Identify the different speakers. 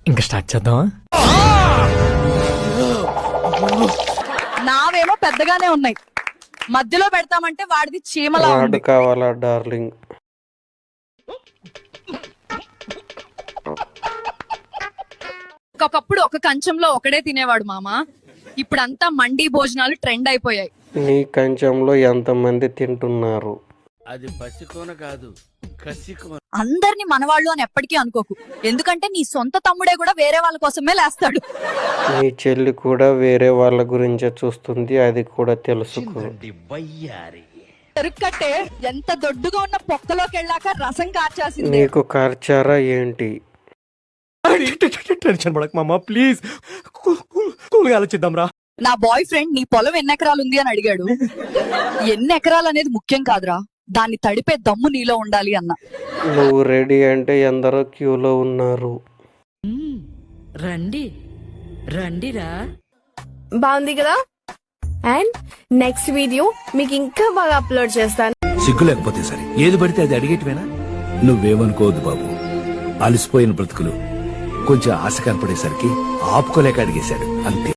Speaker 1: ఇంకా స్టార్ట్ చేద్దామా?
Speaker 2: నావేమో పెద్దగానే ఉన్నాయి, మధ్యలో పెడతామంటే వాడిది చీమలా ఉంది.
Speaker 3: కావాలా డార్లింగ్?
Speaker 2: ఒకప్పుడు ఒక కంచంలో ఒకడే తినేవాడు మామ, ఇప్పుడంతా మండీ భోజనాలు ట్రెండ్ అయిపోయాయి.
Speaker 3: నీ కంచంలో ఎంతమంది తింటున్నారు?
Speaker 4: అది పసికోన కాదు, కసికోన.
Speaker 2: అందరిని మనవాళ్ళు అని ఎప్పటికీ అనుకోకు, ఎందుకంటే నీ సొంత తమ్ముడే కూడా వేరే వాళ్ళ కోసమే లేస్తాడు.
Speaker 3: నీ చెల్లి కూడా వేరే వాళ్ళ గురించే చూస్తుంది, అది కూడా తెలుసుకో.
Speaker 2: చెరుక్కట్టే ఎంత దొడ్డుగా ఉన్న పొక్కలోకి వెళ్ళాక రసం కార్చాల్సింది.
Speaker 3: నీకు కార్చారా ఏంటి?
Speaker 1: టెన్షన్ పడక మామ, ప్లీజ్ కూల్గా ఆలోచిద్దాం రా.
Speaker 2: నా బాయ్ ఫ్రెండ్ నీ పొలం ఎన్ని ఎకరాలు ఉంది అని అడిగాడు. ఎన్ని ఎకరాలు అనేది ముఖ్యం కాదురా, దాన్ని తడిపే దమ్ము నీలో ఉండాలి అన్న.
Speaker 3: నువ్వు రెడీ అంటే ఎందరో క్యూలో ఉన్నారు.
Speaker 5: రండి రండిరా.
Speaker 6: బాగుంది కదా? అండ్ నెక్స్ట్ వీడియో మీకు ఇంకా బాగా అప్లోడ్ చేస్తాను.
Speaker 7: సిగ్గు లేకపోతే సరే, ఏది పడితే అది అడిగేటివేనా? నువ్వేమనుకోవద్దు బాబు, అలసిపోయిన బ్రతుకులు కొంచెం ఆశ కనపడేసరికి ఆపుకోలేక అడిగేశాడు అంతే.